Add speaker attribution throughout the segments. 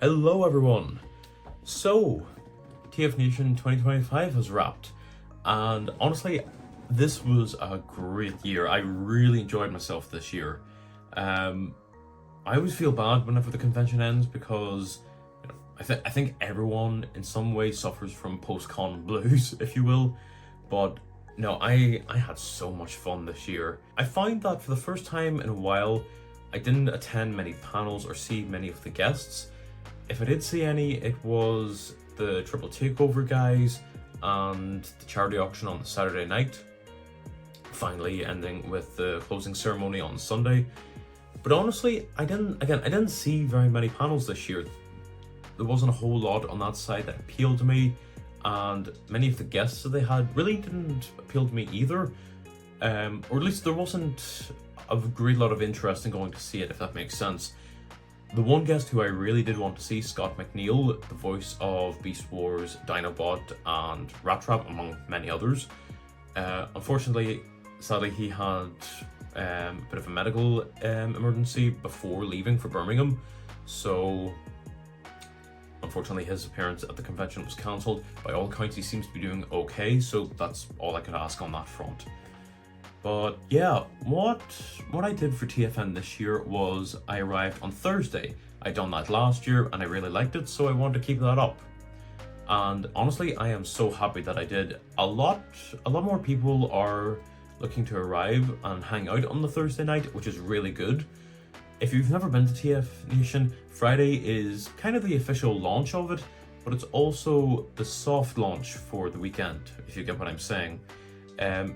Speaker 1: Hello everyone! So, TFNation 2025 has wrapped, and honestly, this was a great year. I really enjoyed myself this year. I always feel bad whenever the convention ends because I think everyone in some way suffers from post-con blues, if you will, but no, I had so much fun this year. I find that for the first time in a while, I didn't attend many panels or see many of the guests. If I did see any, it was the Triple Takeover guys and the charity auction on the Saturday night, finally ending with the closing ceremony on Sunday. But honestly, I didn't see very many panels this year. There wasn't a whole lot on that side that appealed to me, and many of the guests that they had really didn't appeal to me either. Or at least there wasn't a great lot of interest in going to see it, if that makes sense. The one guest who I really did want to see, Scott McNeil, the voice of Beast Wars, Dinobot, and Rat Trap, among many others. Unfortunately, sadly, he had a bit of a medical emergency before leaving for Birmingham, so unfortunately his appearance at the convention was cancelled. By all accounts, he seems to be doing okay, so that's all I could ask on that front. But yeah, what I did for TFN this year was I arrived on Thursday. I'd done that last year and I really liked it, so I wanted to keep that up. And honestly, I am so happy that I did. A lot more people are looking to arrive and hang out on the Thursday night, which is really good. If you've never been to TFNation, Friday is kind of the official launch of it, but it's also the soft launch for the weekend, if you get what I'm saying.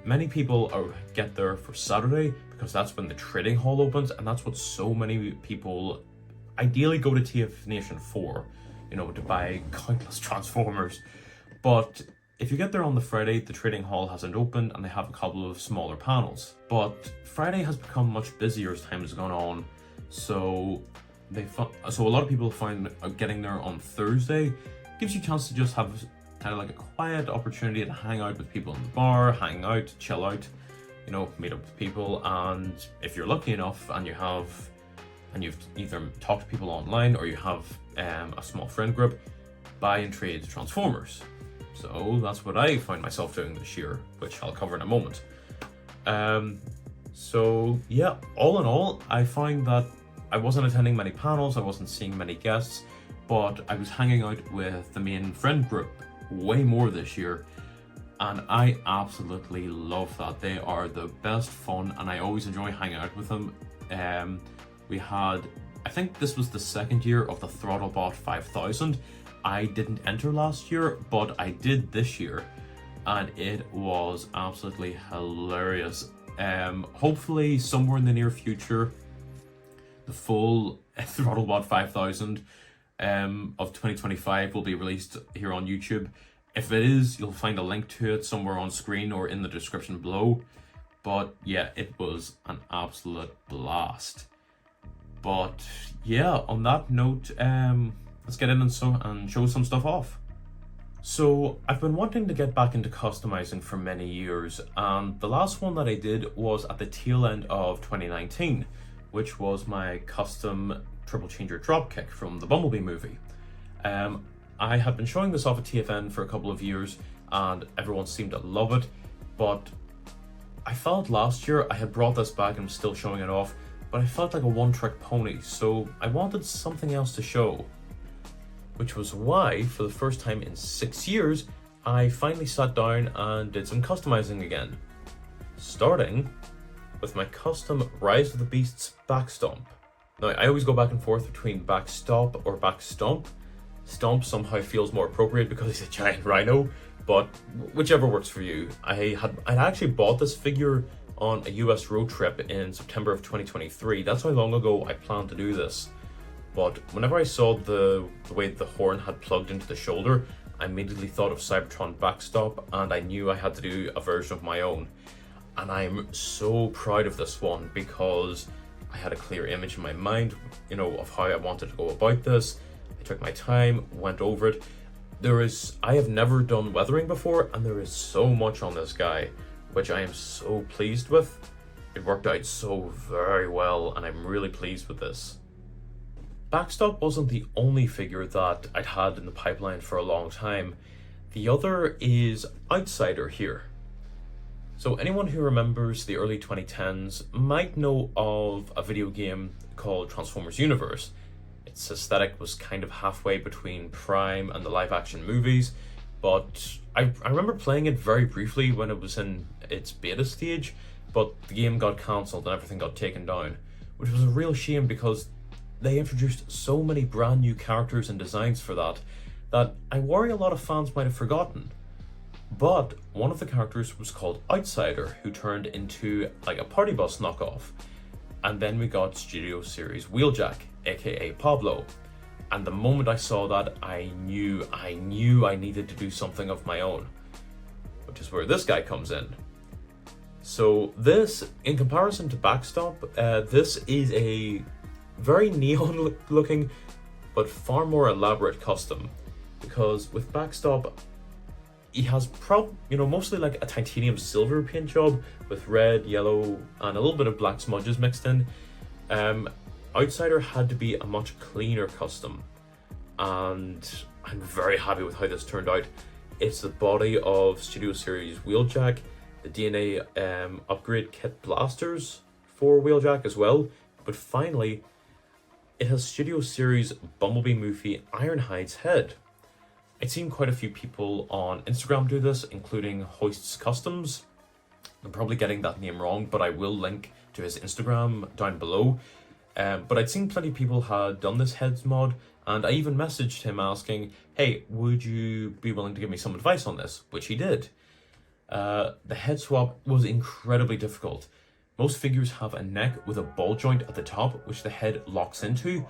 Speaker 1: Many people get there for Saturday because that's when the trading hall opens, and that's what so many people ideally go to TFNation for, to buy countless Transformers. But if you get there on the Friday, the trading hall hasn't opened and they have a couple of smaller panels. But Friday has become much busier as time has gone on, so a lot of people find getting there on Thursday gives you a chance to just have kind of like a quiet opportunity to hang out with people in the bar, hang out, chill out, meet up with people. And if you're lucky enough and you've either talked to people online or you have a small friend group, buy and trade Transformers. So that's what I find myself doing this year, which I'll cover in a moment. So yeah, all in all, I find that I wasn't attending many panels, I wasn't seeing many guests, but I was hanging out with the main friend group way more this year, and I absolutely love that. They are the best fun and I always enjoy hanging out with them. We had, I think this was the second year of the Throttlebot 5000. I didn't enter last year, but I did this year, and it was absolutely hilarious. Hopefully somewhere in the near future, the full Throttlebot 5000 of 2025 will be released here on YouTube. If it is, you'll find a link to it somewhere on screen or in the description below. But yeah, it was an absolute blast. But yeah, on that note, let's get in and show some stuff off. So I've been wanting to get back into customizing for many years, and the last one that I did was at the tail end of 2019, which was my custom Triple Changer dropkick from the Bumblebee movie. I had been showing this off at TFN for a couple of years and everyone seemed to love it, but I felt last year I had brought this back and was still showing it off, but I felt like a one-trick pony, so I wanted something else to show. Which was why, for the first time in 6 years, I finally sat down and did some customizing again. Starting with my custom Rise of the Beasts backstomp. Now, I always go back and forth between backstop or backstomp. Stomp somehow feels more appropriate because he's a giant rhino, but whichever works for you. I'd actually bought this figure on a US road trip in September of 2023. That's how long ago I planned to do this. But whenever I saw the way the horn had plugged into the shoulder, I immediately thought of Cybertron Backstop, and I knew I had to do a version of my own. And I'm so proud of this one because I had a clear image in my mind, of how I wanted to go about this. I took my time, went over it. I have never done weathering before, and there is so much on this guy, which I am so pleased with. It worked out so very well, and I'm really pleased with this. Backstop wasn't the only figure that I'd had in the pipeline for a long time. The other is Outsider here. So anyone who remembers the early 2010s might know of a video game called Transformers Universe. Its aesthetic was kind of halfway between Prime and the live action movies, but I remember playing it very briefly when it was in its beta stage, but the game got cancelled and everything got taken down, which was a real shame because they introduced so many brand new characters and designs for that I worry a lot of fans might have forgotten. But one of the characters was called Outsider, who turned into like a party bus knockoff. And then we got Studio Series Wheeljack, aka Pablo. And the moment I saw that, I knew I needed to do something of my own, which is where this guy comes in. So this, in comparison to Backstop, this is a very neon looking, but far more elaborate custom. Because with Backstop, he has mostly like a titanium silver paint job with red, yellow, and a little bit of black smudges mixed in. Outsider had to be a much cleaner custom, and I'm very happy with how this turned out. It's the body of Studio Series Wheeljack, the DNA upgrade kit blasters for Wheeljack as well, but finally, it has Studio Series Bumblebee movie Ironhide's head. I've seen quite a few people on Instagram do this, including Hoist's Customs. I'm probably getting that name wrong, but I will link to his Instagram down below. But I'd seen plenty of people had done this heads mod, and I even messaged him asking, hey, would you be willing to give me some advice on this? Which he did. The head swap was incredibly difficult. Most figures have a neck with a ball joint at the top, which the head locks into.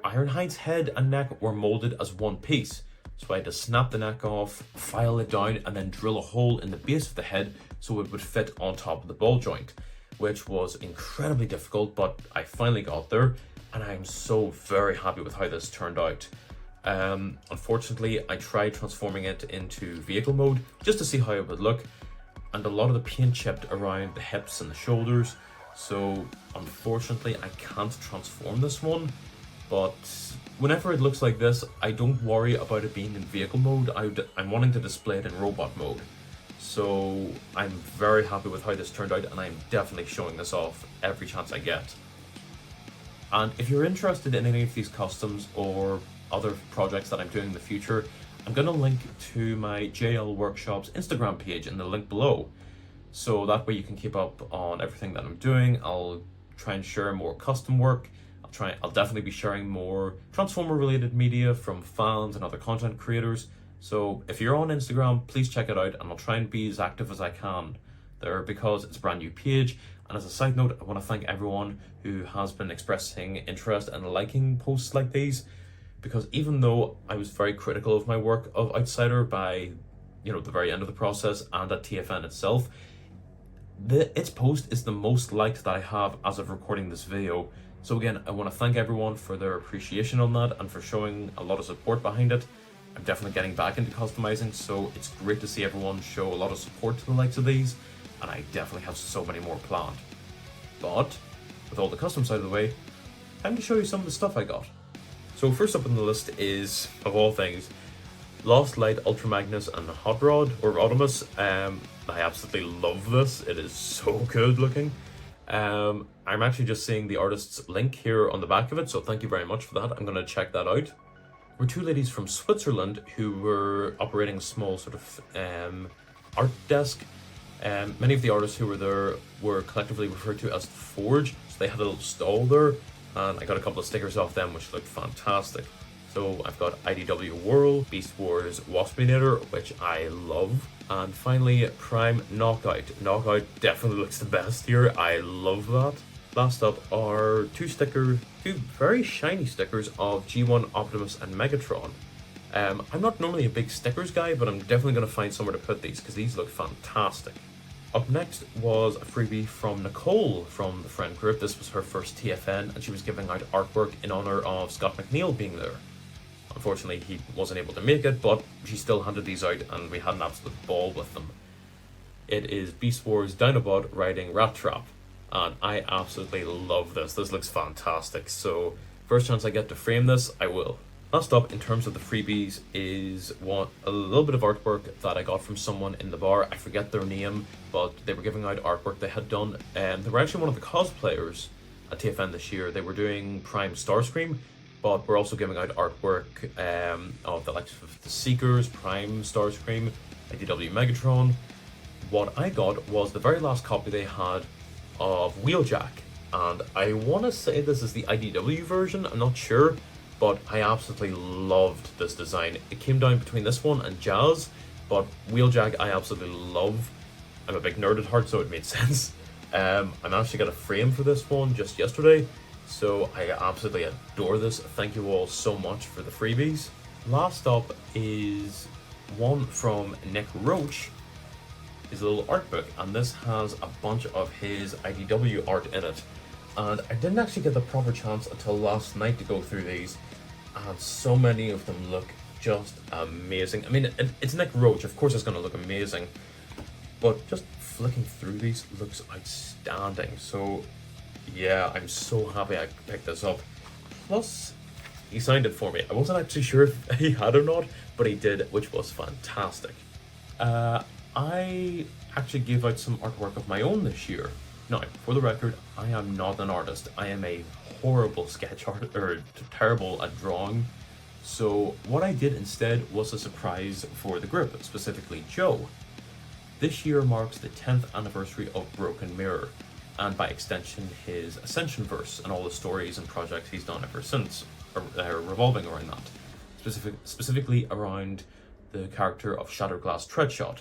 Speaker 1: Ironhide's head and neck were molded as one piece. So I had to snap the neck off, file it down, and then drill a hole in the base of the head so it would fit on top of the ball joint, which was incredibly difficult, but I finally got there, and I'm so very happy with how this turned out. Unfortunately, I tried transforming it into vehicle mode just to see how it would look, and a lot of the paint chipped around the hips and the shoulders, so unfortunately I can't transform this one. But whenever it looks like this, I don't worry about it being in vehicle mode. I'm wanting to display it in robot mode. So I'm very happy with how this turned out, and I'm definitely showing this off every chance I get. And if you're interested in any of these customs or other projects that I'm doing in the future, I'm going to link to my JL Workshop's Instagram page in the link below. So that way you can keep up on everything that I'm doing. I'll try and share more custom work. I'll definitely be sharing more Transformer related media from fans and other content creators. So if you're on Instagram, please check it out, and I'll try and be as active as I can there because it's a brand new page. And as a side note, I want to thank everyone who has been expressing interest and liking posts like these, because even though I was very critical of my work of Outsider by the very end of the process and at TFN itself, its post is the most liked that I have as of recording this video. So again, I want to thank everyone for their appreciation on that and for showing a lot of support behind it. I'm definitely getting back into customizing, so it's great to see everyone show a lot of support to the likes of these, and I definitely have so many more planned. But with all the customs out of the way, time to show you some of the stuff I got. So first up on the list is, of all things, Lost Light Ultra Magnus and Hot Rod, or Rodimus. I absolutely love this. It is so good looking. I'm actually just seeing the artist's link here on the back of it, so thank you very much for that. I'm going to check that out. We're two ladies from Switzerland who were operating a small sort of art desk. Many of the artists who were there were collectively referred to as the Forge, so they had a little stall there, and I got a couple of stickers off them which looked fantastic. So I've got IDW Whirl, Beast Wars Waspinator, which I love, and finally Prime Knockout. Knockout definitely looks the best here, I love that. Last up are two very shiny stickers of G1, Optimus and Megatron. I'm not normally a big stickers guy, but I'm definitely going to find somewhere to put these because these look fantastic. Up next was a freebie from Nicole from the friend group. This was her first TFN, and she was giving out artwork in honor of Scott McNeil being there. Unfortunately, he wasn't able to make it, but she still handed these out, and we had an absolute ball with them. It is Beast Wars Dinobot riding Rat Trap, and I absolutely love this. This looks fantastic. So First chance I get to frame this, I will. Last up in terms of the freebies is a little bit of artwork that I got from someone in the bar. I forget their name, but they were giving out artwork they had done, and they were actually one of the cosplayers at TFN this year. They were doing Prime Starscream, but we're also giving out artwork of the likes of the Seekers, Prime Starscream, IDW Megatron. What I got was the very last copy they had of Wheeljack, and I want to say this is the IDW version, I'm not sure, but I absolutely loved this design. It came down between this one and Jazz, but Wheeljack I absolutely love. I'm a big nerd at heart, so it made sense. I managed to get a frame for this one just yesterday, so I absolutely adore this. Thank you all so much for the freebies. Last up is one from Nick Roach, his little art book, and this has a bunch of his IDW art in it. And I didn't actually get the proper chance until last night to go through these, and so many of them look just amazing. I mean, it's Nick Roach, of course it's going to look amazing, but just flicking through these looks outstanding. So yeah, I'm so happy I picked this up. Plus, he signed it for me. I wasn't actually sure if he had or not, but he did, which was fantastic. I actually gave out some artwork of my own this year. Now, for the record, I am not an artist. I am a horrible sketch artist, or terrible at drawing. So what I did instead was a surprise for the group, specifically Joe. This year marks the 10th anniversary of Broken Mirror, and by extension his Ascension verse and all the stories and projects he's done ever since, revolving around that. Specifically around the character of Shatterglass Treadshot.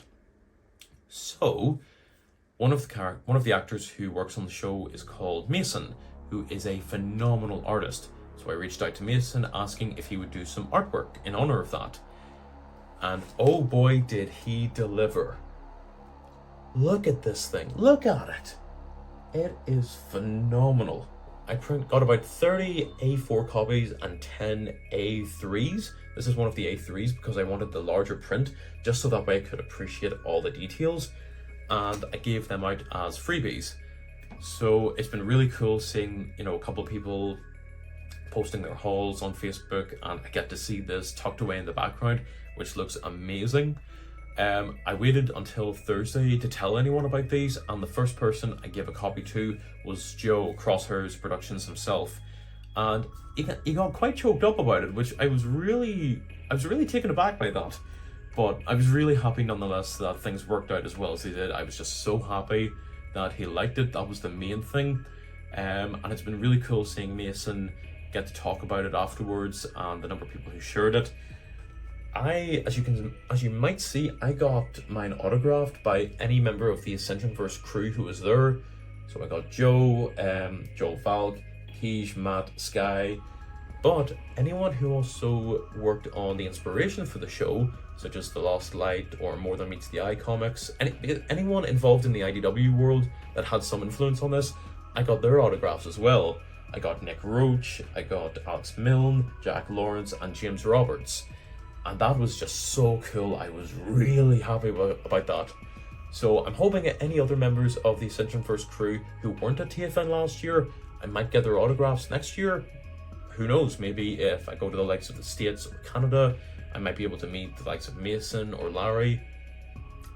Speaker 1: So, one of the actors who works on the show is called Mason, who is a phenomenal artist. So I reached out to Mason asking if he would do some artwork in honor of that. And oh boy did he deliver. Look at this thing, look at it. It is phenomenal. I got about 30 A4 copies and 10 A3s. This is one of the A3s because I wanted the larger print, just so that way I could appreciate all the details. And I gave them out as freebies. So it's been really cool seeing, a couple of people posting their hauls on Facebook, and I get to see this tucked away in the background, which looks amazing. I waited until Thursday to tell anyone about these, and the first person I gave a copy to was Joe, Crosshairs Productions himself. And he got quite choked up about it, which I was really taken aback by that. But I was really happy nonetheless that things worked out as well as they did. I was just so happy that he liked it. That was the main thing. And it's been really cool seeing Mason get to talk about it afterwards, and the number of people who shared it. As you might see, I got mine autographed by any member of the Ascensionverse crew who was there. So I got Joe, Joel Valk, Keish, Matt, Sky, but anyone who also worked on the inspiration for the show, such as The Lost Light or More Than Meets the Eye comics, anyone involved in the IDW world that had some influence on this, I got their autographs as well. I got Nick Roach, I got Alex Milne, Jack Lawrence, and James Roberts. And that was just so cool. I was really happy about that. So I'm hoping that any other members of the Ascensionverse crew who weren't at TFN last year, I might get their autographs next year. Who knows, maybe if I go to the likes of the States or Canada, I might be able to meet the likes of Mason or Larry.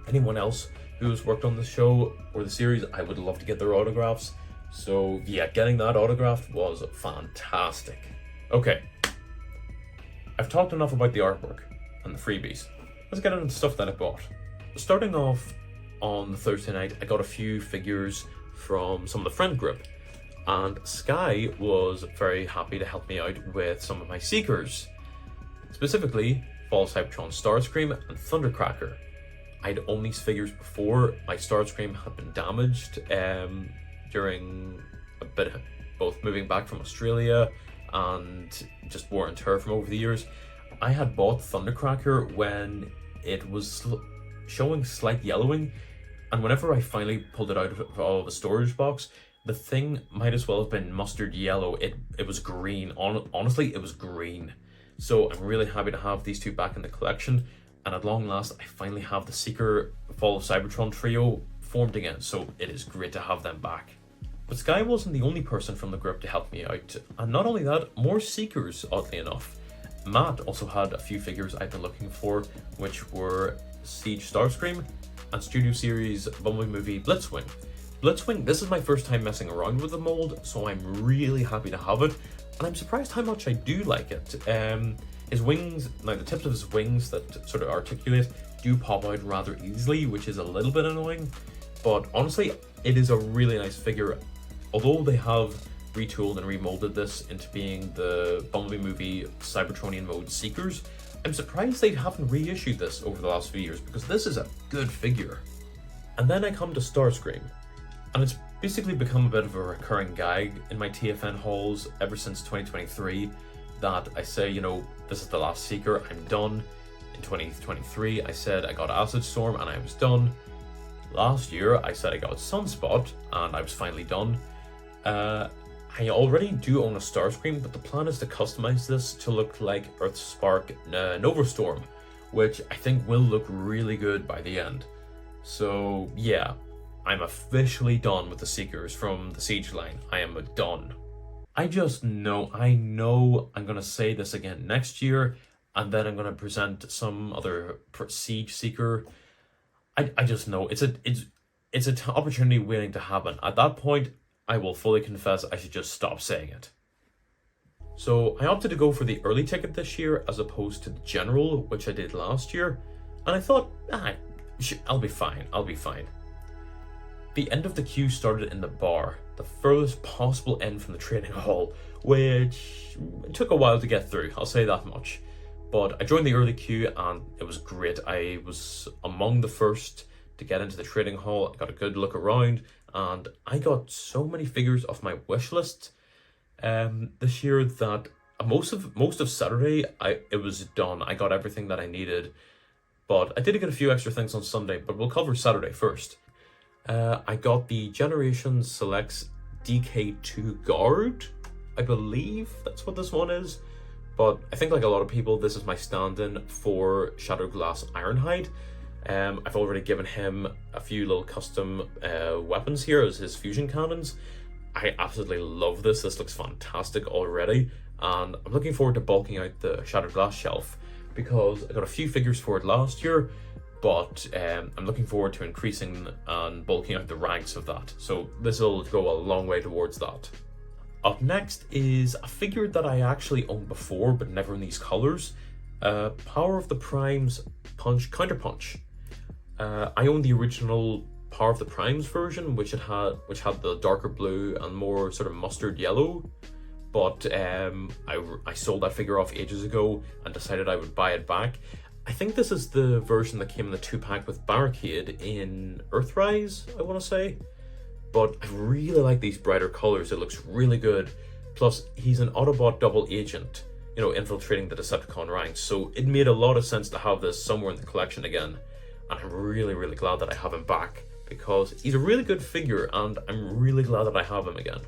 Speaker 1: Anyone else who's worked on the show or the series, I would love to get their autographs. So yeah, getting that autographed was fantastic. Okay, I've talked enough about the artwork and the freebies. Let's get into the stuff that I bought. Starting off on Thursday night, I got a few figures from some of the friend group, and Sky was very happy to help me out with some of my Seekers, specifically Fall Cybertron Starscream and Thundercracker. I'd owned these figures before. My Starscream had been damaged during a bit of both moving back from Australia and just wear and tear from over the years. I had bought Thundercracker when it was showing slight yellowing, and whenever I finally pulled it out of the storage box, the thing might as well have been mustard yellow. It was green. Honestly, it was green. So I'm really happy to have these two back in the collection, and at long last I finally have the Seeker Fall of Cybertron trio formed again, so it is great to have them back. But Sky wasn't the only person from the group to help me out, and not only that, more seekers, oddly enough. Matt also had a few figures I've been looking for, which were Siege Starscream and Studio Series Bumblebee movie Blitzwing. Blitzwing, this is my first time messing around with the mold, so I'm really happy to have it, and I'm surprised how much I do like it. His wings, now the tips of his wings that sort of articulate do pop out rather easily, which is a little bit annoying, but honestly, it is a really nice figure. Although they have retooled and remolded this into being the Bumblebee movie Cybertronian mode Seekers, I'm surprised they haven't reissued this over the last few years, because this is a good figure. And then I come to Starscream, and it's basically become a bit of a recurring gag in my TFN hauls ever since 2023, that I say, you know, this is the last Seeker, I'm done. In 2023, I said I got Acid Storm and I was done. Last year, I said I got Sunspot and I was finally done. I already do own a Starscream, but the plan is to customize this to look like Earthspark Nova Storm, which I think will look really good by the end. So yeah, I'm officially done with the Seekers from the Siege line. I am done. I know I'm gonna say this again next year, and then I'm gonna present some other Siege Seeker. I just know it's an opportunity waiting to happen. At that point, I will fully confess I should just stop saying it. So I opted to go for the early ticket this year as opposed to the general, which I did last year, and I thought, I'll be fine. The end of the queue started in the bar, the furthest possible end from the trading hall, which took a while to get through, I'll say that much. But I joined the early queue and it was great. I was among the first to get into the trading hall. I got a good look around and I got so many figures off my wish list this year that most of Saturday it was done. I got everything that I needed, but I did get a few extra things on Sunday, but we'll cover Saturday first. I got the Generation Selects DK2 Guard. I believe that's what this one is. But I think, like a lot of people, this is my stand-in for Shadowglass Ironhide. I've already given him a few little custom weapons here as his fusion cannons. I absolutely love this. This looks fantastic already. And I'm looking forward to bulking out the Shadowglass shelf because I got a few figures for it last year, but I'm looking forward to increasing and bulking out the ranks of that. So this will go a long way towards that. Up next is a figure that I actually owned before, but never in these colors. Power of the Primes Counterpunch. I owned the original Power of the Primes version, which had the darker blue and more sort of mustard yellow. But I sold that figure off ages ago and decided I would buy it back. I think this is the version that came in the 2-pack with Barricade in Earthrise, I want to say. But I really like these brighter colors. It looks really good. Plus, he's an Autobot double agent, you know, infiltrating the Decepticon ranks. So it made a lot of sense to have this somewhere in the collection again. And I'm really, really glad that I have him back because he's a really good figure and I'm really glad that I have him again.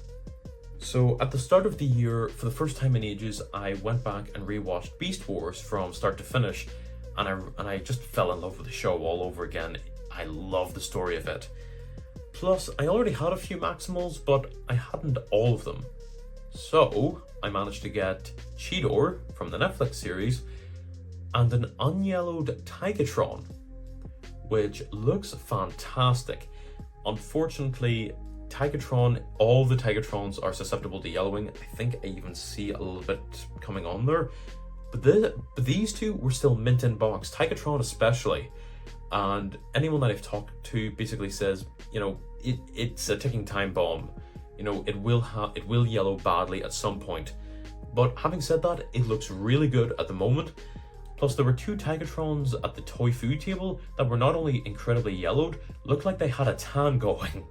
Speaker 1: So at the start of the year, for the first time in ages, I went back and rewatched Beast Wars from start to finish. And I just fell in love with the show all over again. I love the story of it. Plus, I already had a few Maximals, but I hadn't all of them. So, I managed to get Cheetor from the Netflix series and an unyellowed Tigatron, which looks fantastic. Unfortunately, Tigatron, all the Tigatrons are susceptible to yellowing. I think I even see a little bit coming on there. But these two were still mint in box, Tigatron especially. And anyone that I've talked to basically says, you know, it's a ticking time bomb. You know, it will yellow badly at some point. But having said that, it looks really good at the moment. Plus, there were 2 Tigatrons at the toy food table that were not only incredibly yellowed, looked like they had a tan going.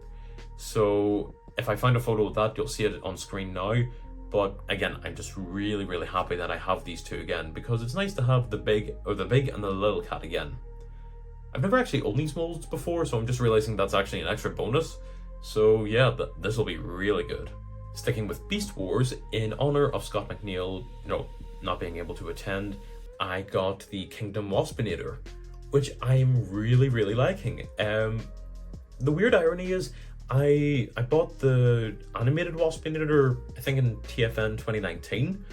Speaker 1: So if I find a photo of that, you'll see it on screen now. But again, I'm just really, really happy that I have these 2 again because it's nice to have the big and the little cat again. I've never actually owned these molds before, so I'm just realizing that's actually an extra bonus. So yeah, this will be really good. Sticking with Beast Wars, in honor of Scott McNeil, you know, not being able to attend, I got the Kingdom Waspinator, which I'm really, really liking. The weird irony is, I bought the animated Waspinator, I think in TFN 2019,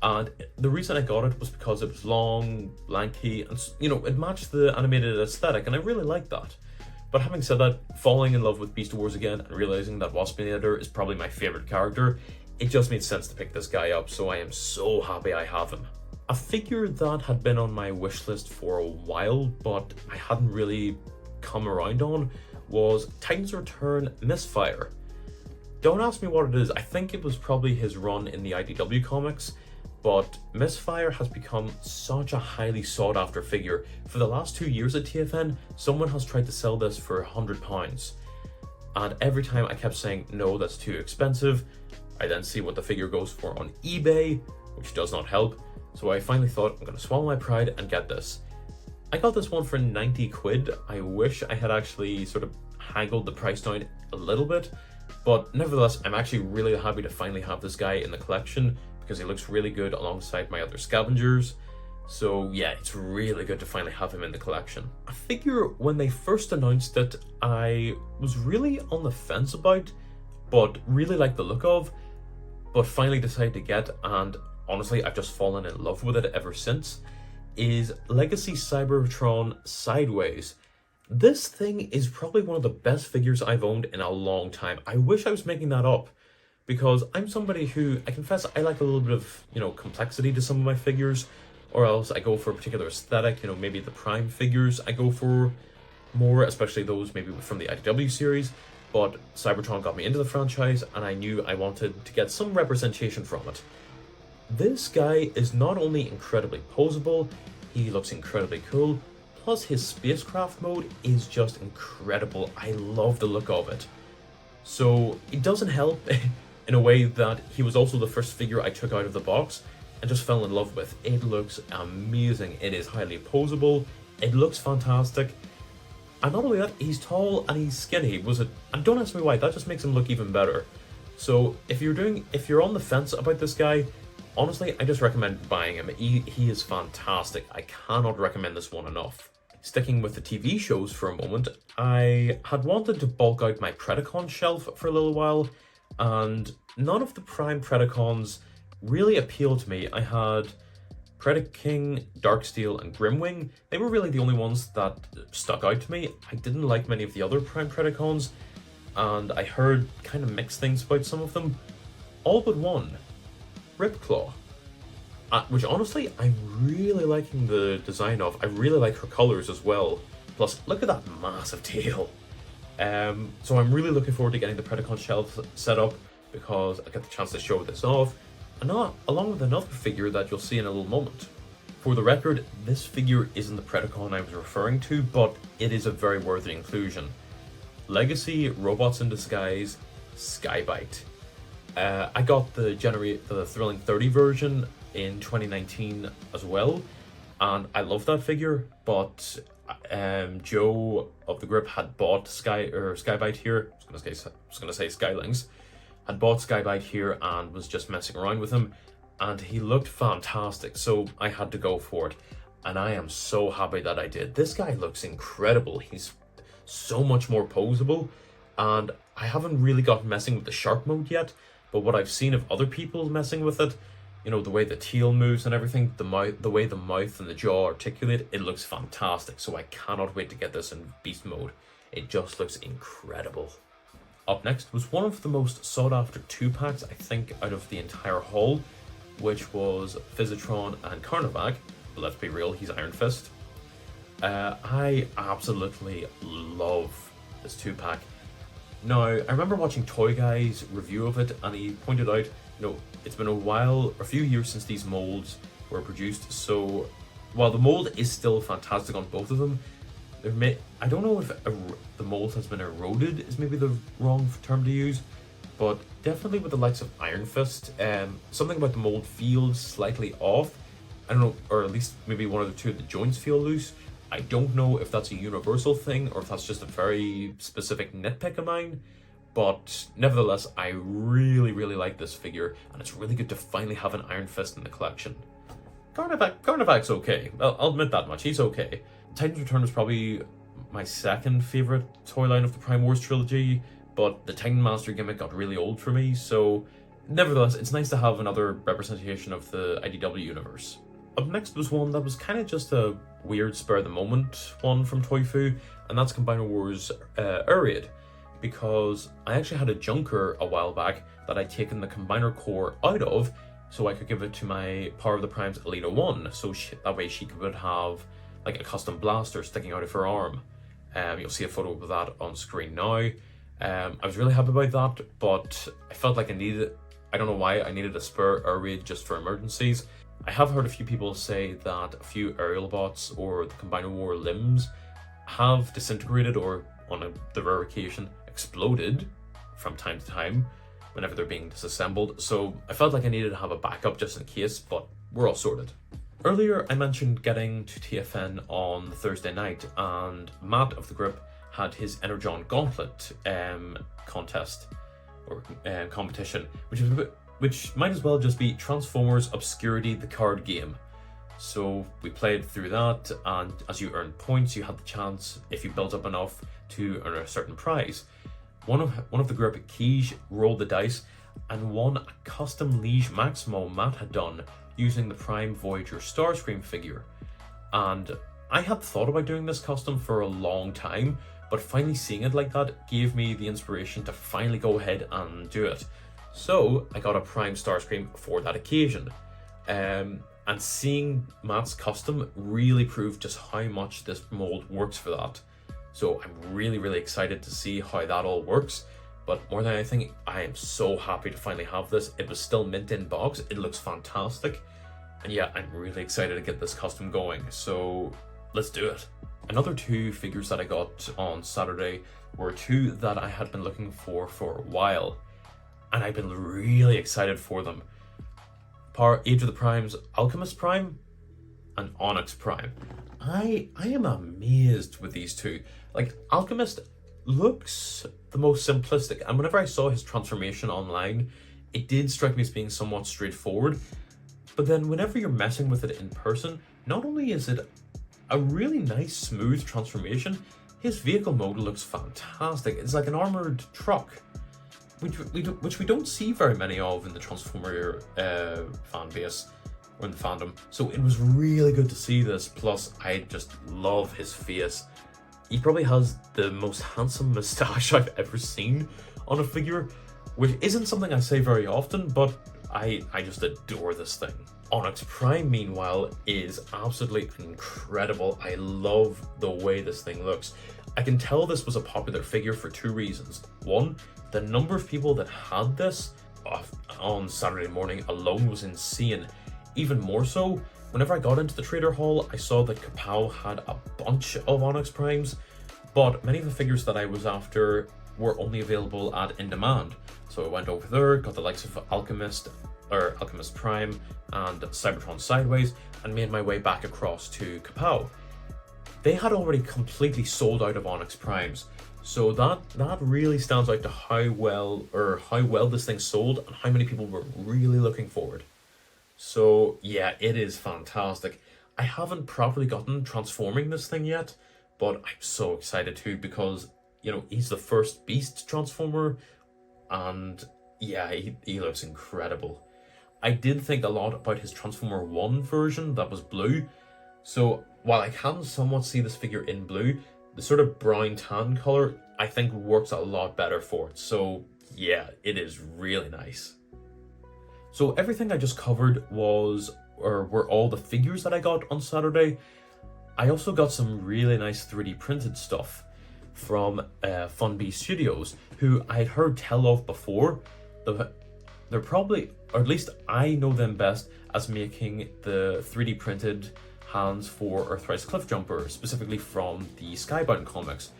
Speaker 1: and the reason I got it was because it was long, lanky, and it matched the animated aesthetic, and I really liked that. But having said that, falling in love with Beast Wars again and realizing that Waspinator is probably my favorite character, it just made sense to pick this guy up, so I am so happy I have him. A figure that had been on my wish list for a while, but I hadn't really come around on, was Titan's Return Misfire. Don't ask me what it is, I think it was probably his run in the IDW comics, but Misfire has become such a highly sought after figure. For the last 2 years at TFN, someone has tried to sell this for £100. And every time I kept saying, no, that's too expensive. I then see what the figure goes for on eBay, which does not help. So I finally thought, I'm gonna swallow my pride and get this. I got this one for 90 quid. I wish I had actually sort of haggled the price down a little bit, but nevertheless, I'm actually really happy to finally have this guy in the collection because he looks really good alongside my other scavengers. So yeah, it's really good to finally have him in the collection. A figure, when they first announced it, I was really on the fence about, but really liked the look of, but finally decided to get, and honestly, I've just fallen in love with it ever since, is Legacy Cybertron Sideways. This thing is probably one of the best figures I've owned in a long time. I wish I was making that up, because I'm somebody who, I confess, I like a little bit of, complexity to some of my figures, or else I go for a particular aesthetic, maybe the Prime figures I go for more, especially those maybe from the IDW series, but Cybertron got me into the franchise, and I knew I wanted to get some representation from it. This guy is not only incredibly posable, he looks incredibly cool, plus his spacecraft mode is just incredible. I love the look of it. So it doesn't help in a way that he was also the first figure I took out of the box and just fell in love with. It looks amazing, it is highly posable, it looks fantastic, and not only that, he's tall and he's skinny. And don't ask me why, that just makes him look even better. So if you're on the fence about this guy, honestly, I just recommend buying him. He is fantastic. I cannot recommend this one enough. Sticking with the TV shows for a moment, I had wanted to bulk out my Predacon shelf for a little while, and none of the Prime Predacons really appealed to me. I had Predaking, Darksteel, and Grimwing. They were really the only ones that stuck out to me. I didn't like many of the other Prime Predacons, and I heard kind of mixed things about some of them. All but one, Ripclaw. Which honestly, I'm really liking the design of. I really like her colours as well. Plus, look at that massive tail. So I'm really looking forward to getting the Predacon shelf set up because I get the chance to show this off, and along with another figure that you'll see in a little moment. For the record, this figure isn't the Predacon I was referring to, but it is a very worthy inclusion. Legacy Robots in Disguise Skybite. I got the Thrilling 30 version in 2019 as well, and I love that figure, but Joe of the group had bought Skybite here. I was gonna say Skylings. Had bought Skybite here and was just messing around with him, and he looked fantastic, so I had to go for it, and I am so happy that I did. This guy looks incredible. He's so much more posable, and I haven't really got messing with the shark mode yet, but what I've seen of other people messing with it, the way the tail moves and everything, the way the mouth and the jaw articulate, it looks fantastic. So I cannot wait to get this in beast mode. It just looks incredible. Up next was one of the most sought after 2-packs, I think, out of the entire haul, which was Physitron and Carnivac. But let's be real, he's Iron Fist. I absolutely love this 2-pack. Now, I remember watching Toy Guy's review of it, and he pointed out, it's been a few years since these molds were produced, so while the mold is still fantastic on both of them, I don't know if the mold has been eroded is maybe the wrong term to use, but definitely with the likes of Iron Fist, something about the mold feels slightly off. I don't know, or at least maybe one or two of the joints feel loose. I don't know if that's a universal thing or if that's just a very specific nitpick of mine, but nevertheless, I really, really like this figure, and it's really good to finally have an Iron Fist in the collection. Carnivac's okay. I'll admit that much. He's okay. Titan's Return was probably my second favourite toy line of the Prime Wars trilogy, but the Titan Master gimmick got really old for me, so nevertheless, it's nice to have another representation of the IDW universe. Up next was one that was kind of just a weird spur-of-the-moment one from Toyfu, and that's Combiner Wars Raid, because I actually had a Junker a while back that I'd taken the Combiner core out of, so I could give it to my Power of the Primes Alina 1, so that way she could have like a custom blaster sticking out of her arm. You'll see a photo of that on screen now. I was really happy about that, but I felt like I needed, I don't know why, I needed a spur air raid just for emergencies. I have heard a few people say that a few aerial bots or the Combiner War limbs have disintegrated or, on the rare occasion, exploded from time to time whenever they're being disassembled, so I felt like I needed to have a backup just in case, but we're all sorted. Earlier I mentioned getting to TFN on Thursday night, and Matt of the group had his Energon Gauntlet contest or competition, which might as well just be Transformers Obscurity the card game. So we played through that, and as you earned points, you had the chance, if you built up enough, to earn a certain prize. One of the group, Kij, rolled the dice and won a custom Liege Maximo Matt had done using the Prime Voyager Starscream figure. And I had thought about doing this custom for a long time, but finally seeing it like that gave me the inspiration to finally go ahead and do it. So I got a Prime Starscream for that occasion. And seeing Matt's custom really proved just how much this mold works for that. So I'm really, really excited to see how that all works. But more than anything, I am so happy to finally have this. It was still mint in box. It looks fantastic. And yeah, I'm really excited to get this custom going. So let's do it. Another two figures that I got on Saturday were two that I had been looking for a while. And I've been really excited for them. Age of the Primes, Alchemist Prime and Onyx Prime. I am amazed with these two. Like, Alchemist looks the most simplistic, and whenever I saw his transformation online, it did strike me as being somewhat straightforward. But then whenever you're messing with it in person, not only is it a really nice smooth transformation, his vehicle mode looks fantastic. It's like an armored truck, which we don't see very many of in the Transformer fan base or in the fandom. So it was really good to see this. Plus, I just love his face. He probably has the most handsome moustache I've ever seen on a figure, which isn't something I say very often, but I just adore this thing. Onyx Prime, meanwhile, is absolutely incredible. I love the way this thing looks. I can tell this was a popular figure for two reasons. One, the number of people that had this on Saturday morning alone was insane. Even more so, whenever I got into the trader hall, I saw that Kapow had a bunch of Onyx Primes, but many of the figures that I was after were only available at In Demand. So I went over there, got the likes of Alchemist Prime and Cybertron Sideways, and made my way back across to Kapow. They had already completely sold out of Onyx Primes, so that really stands out to how well this thing sold and how many people were really looking forward. So yeah, it is fantastic. I haven't properly gotten transforming this thing yet, but I'm so excited too, because, you know, he's the first Beast Transformer, and yeah, he looks incredible. I did think a lot about his Transformer 1 version that was blue, so while I can somewhat see this figure in blue, the sort of brown tan color I think works a lot better for it. So yeah, it is really nice. So everything I just covered were all the figures that I got on Saturday. I also got some really nice 3D printed stuff from Funbee Studios, who I had heard tell of before. They're probably, or at least I know them best as making the 3D printed hands for Earthrise Cliffjumper, specifically from the Skybound comics,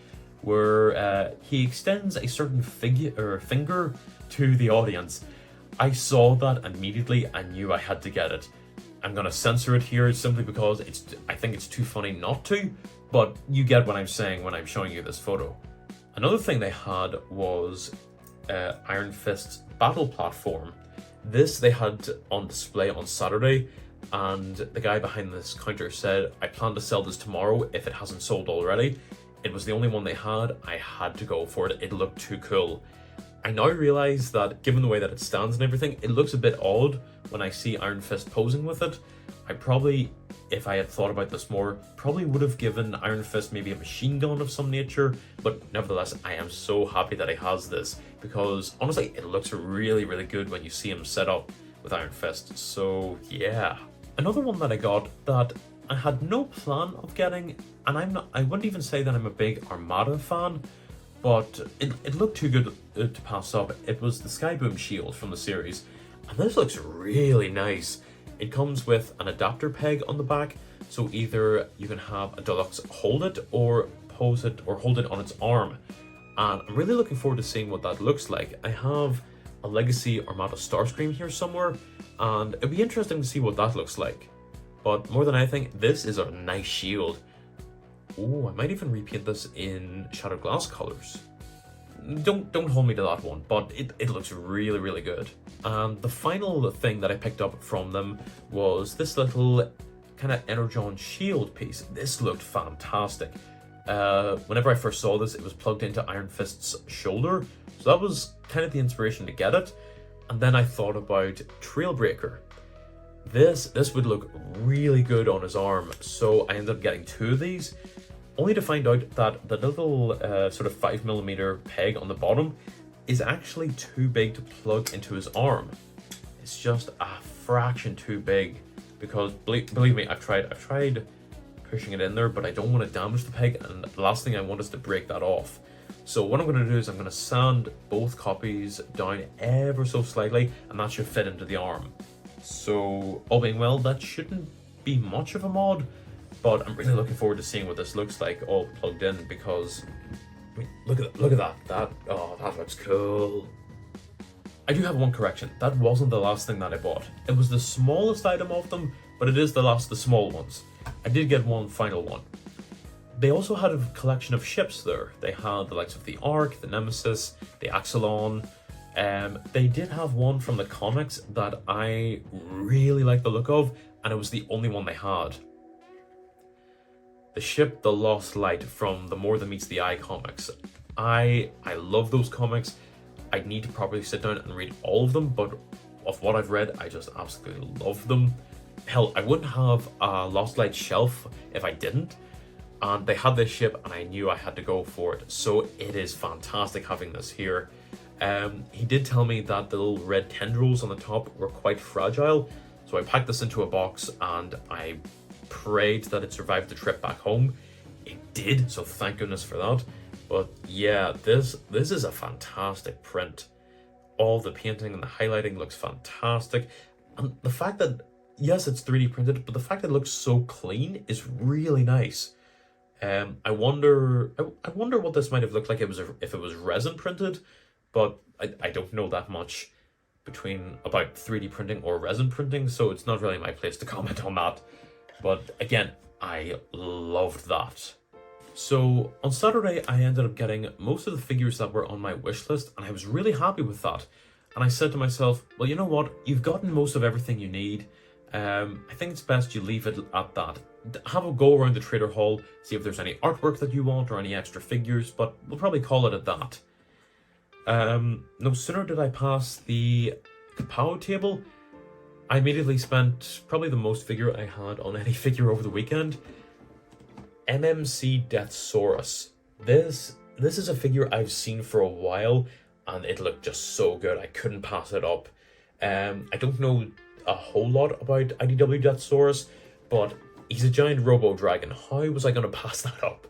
Speaker 1: where he extends a certain finger to the audience. I saw that immediately. I knew I had to get it. I'm gonna censor it here simply because I think it's too funny not to, but you get what I'm saying when I'm showing you this photo. Another thing they had was Iron Fist's battle platform. This they had on display on Saturday, and the guy behind this counter said, "I plan to sell this tomorrow if it hasn't sold already." It was the only one they had. I had to go for it. It looked too cool. I now realize that given the way that it stands and everything, it looks a bit odd when I see Iron Fist posing with it. I probably, if I had thought about this more, probably would have given Iron Fist maybe a machine gun of some nature, but nevertheless, I am so happy that he has this, because honestly, it looks really, really good when you see him set up with Iron Fist, so yeah. Another one that I got that I had no plan of getting, and I wouldn't even say that I'm a big Armada fan, but it looked too good to pass up. It was the Skyboom shield from the series, and this looks really nice. It comes with an adapter peg on the back, so either you can have a deluxe hold it or pose it or hold it on its arm. And I'm really looking forward to seeing what that looks like. I have a Legacy Armada Starscream here somewhere, and it'd be interesting to see what that looks like. But more than anything, this is a nice shield. Oh, I might even repaint this in Shattered Glass colors. Don't hold me to that one, but it looks really, really good. And the final thing that I picked up from them was this little kind of Energon shield piece. This looked fantastic. Whenever I first saw this, it was plugged into Iron Fist's shoulder, so that was kind of the inspiration to get it. And then I thought about Trailbreaker. This would look really good on his arm, so I ended up getting 2 of these, only to find out that the little sort of 5mm peg on the bottom is actually too big to plug into his arm. It's just a fraction too big, because believe me, I've tried pushing it in there, but I don't want to damage the peg, and the last thing I want is to break that off. So what I'm going to do is I'm going to sand both copies down ever so slightly, and that should fit into the arm. So all being well, that shouldn't be much of a mod, but I'm really looking forward to seeing what this looks like all plugged in, because I mean, look at that. That looks cool. I do have one correction. That wasn't the last thing that I bought. It was the smallest item of them, but it is the small ones. I did get one final one. They also had a collection of ships there. They had the likes of the Ark, the Nemesis, the Axelon. They did have one from the comics that I really like the look of, and it was the only one they had. The ship The Lost Light from the More Than Meets the Eye comics. I love those comics. I'd need to properly sit down and read all of them, but of what I've read, I just absolutely love them. Hell, I wouldn't have a Lost Light shelf if I didn't. And they had this ship, and I knew I had to go for it. So it is fantastic having this here. He did tell me that the little red tendrils on the top were quite fragile, so I packed this into a box and I prayed that it survived the trip back home. It did, so thank goodness for that. But yeah, this is a fantastic print. All the painting and the highlighting looks fantastic, and the fact that, yes, it's 3D printed, but the fact that it looks so clean is really nice. I wonder what this might have looked like if it was resin printed, but I don't know that much about 3D printing or resin printing, so it's not really my place to comment on that. But again, I loved that. So on Saturday, I ended up getting most of the figures that were on my wish list, and I was really happy with that. And I said to myself, well, you know what? You've gotten most of everything you need. I think it's best you leave it at that. Have a go around the trader hall, see if there's any artwork that you want or any extra figures, but we'll probably call it at that. No sooner did I pass the Kapow table, I immediately spent probably the most figure I had on any figure over the weekend. MMC Deathsaurus. This is a figure I've seen for a while, and it looked just so good. I couldn't pass it up. I don't know a whole lot about IDW Deathsaurus, but he's a giant robo dragon. How was I going to pass that up?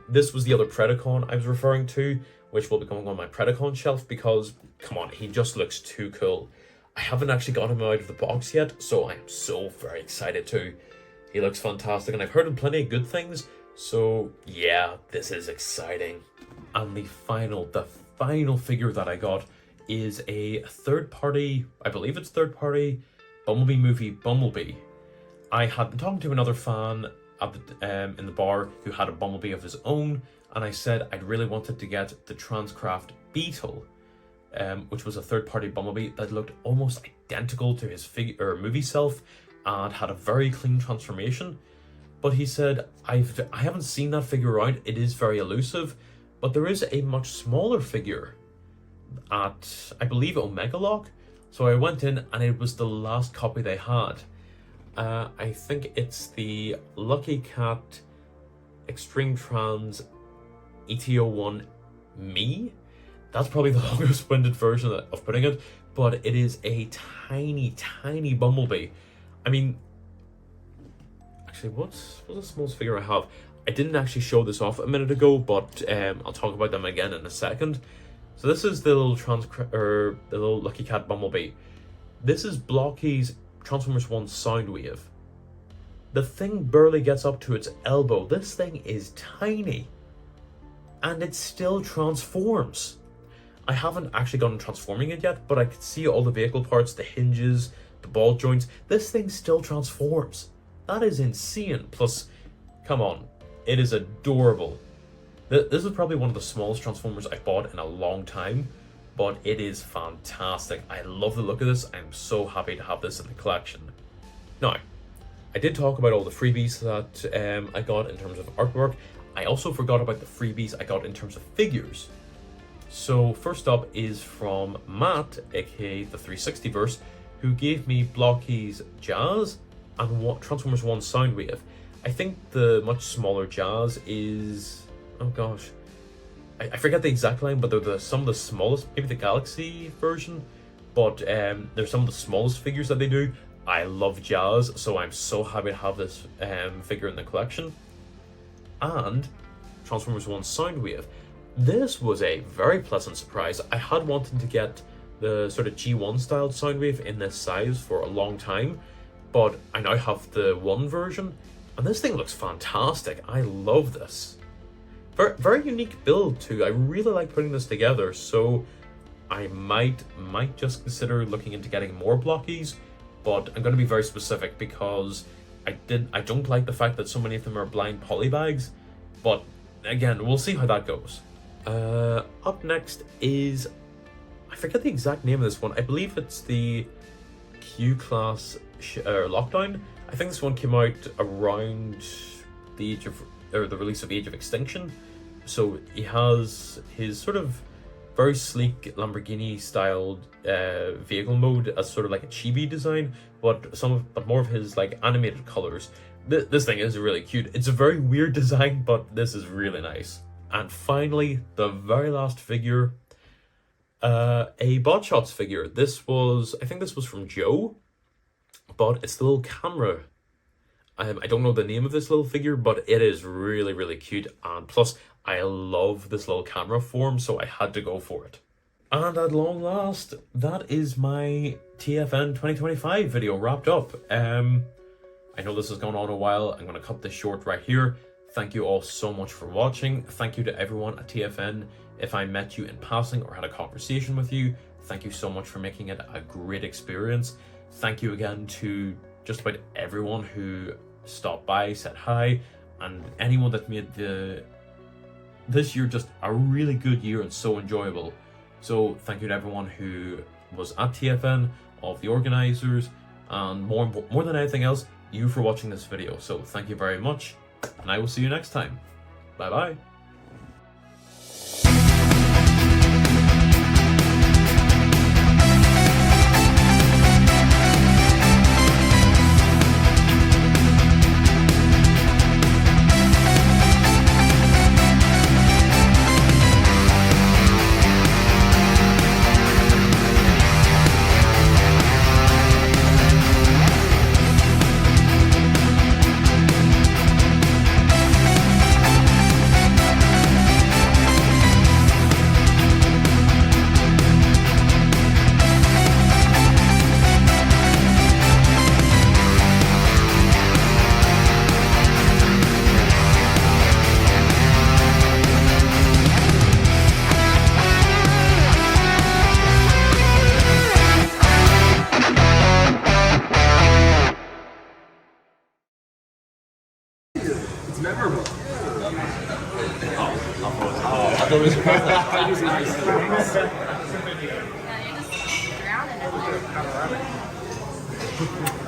Speaker 1: This was the other Predacon I was referring to, which will be going on my Predacon shelf, because, come on, he just looks too cool. I haven't actually got him out of the box yet, so I am so very excited too. He looks fantastic, and I've heard plenty of good things, so yeah, this is exciting. And the final figure that I got is a third-party, I believe it's third-party, Bumblebee movie Bumblebee. I had been talking to another fan at in the bar who had a Bumblebee of his own, and I said I'd really wanted to get the Transcraft Beetle, which was a third-party Bumblebee that looked almost identical to his movie self and had a very clean transformation. but he said, I haven't seen that figure around. It is very elusive, but there is a much smaller figure at, I believe, Omega Lock. So I went in and it was the last copy they had. I think it's the Lucky Cat Extreme Trans ETO1 Me. That's probably the longest winded version of putting it, but it is a tiny, tiny Bumblebee. I mean, actually, what's the smallest figure I have? I didn't actually show this off a minute ago, but I'll talk about them again in a second. So this is the little the little Lucky Cat Bumblebee. This is Blocky's Transformers 1 Soundwave. The thing barely gets up to its elbow. This thing is tiny, and it still transforms. I haven't actually gotten transforming it yet, but I can see all the vehicle parts, the hinges, the ball joints. This thing still transforms. That is insane. Plus, come on, it is adorable. This is probably one of the smallest Transformers I've bought in a long time, but it is fantastic. I love the look of this. I'm so happy to have this in the collection. Now, I did talk about all the freebies that I got in terms of artwork. I also forgot about the freebies I got in terms of figures. So first up is from Matt, aka the 360verse, who gave me Blocky's Jazz and Transformers 1 Soundwave. I think the much smaller Jazz is, oh gosh, I forget the exact line, but they're some of the smallest, maybe the Galaxy version, but they're some of the smallest figures that they do. I love Jazz, so I'm so happy to have this figure in the collection. And Transformers 1 Soundwave. This was a very pleasant surprise. I had wanted to get the sort of G1 styled Soundwave in this size for a long time, but I now have the 1 version, and this thing looks fantastic. I love this. Very, very unique build too. I really like putting this together, so I might just consider looking into getting more Blockies, but I'm going to be very specific because I don't like the fact that so many of them are blind polybags, but again, we'll see how that goes. Up next is, I forget the exact name of this one. I believe it's the Q-Class Lockdown. I think this one came out around the release of Age of Extinction. So he has his sort of very sleek Lamborghini styled vehicle mode as sort of like a chibi design, but more of his like animated colors. This thing is really cute. It's a very weird design, but this is really nice. And finally, the very last figure, a Bot Shots figure. I think this was from Joe, but it's the little camera. I don't know the name of this little figure, but it is really, really cute. And plus, I love this little camera form, so I had to go for it. And at long last, that is my TFN 2025 video wrapped up. I know this has gone on a while. I'm going to cut this short right here. Thank you all so much for watching. Thank you to everyone at TFN. If I met you in passing or had a conversation with you, thank you so much for making it a great experience. Thank you again to just about everyone who stopped by, said hi, and anyone that made this year just a really good year and so enjoyable. So thank you to everyone who was at TFN, all of the organizers, and more than anything else, you for watching this video. So thank you very much, and I will see you next time. Bye bye.
Speaker 2: It's memorable.
Speaker 1: I thought it was perfect.
Speaker 3: Yeah, you're just drowning in it.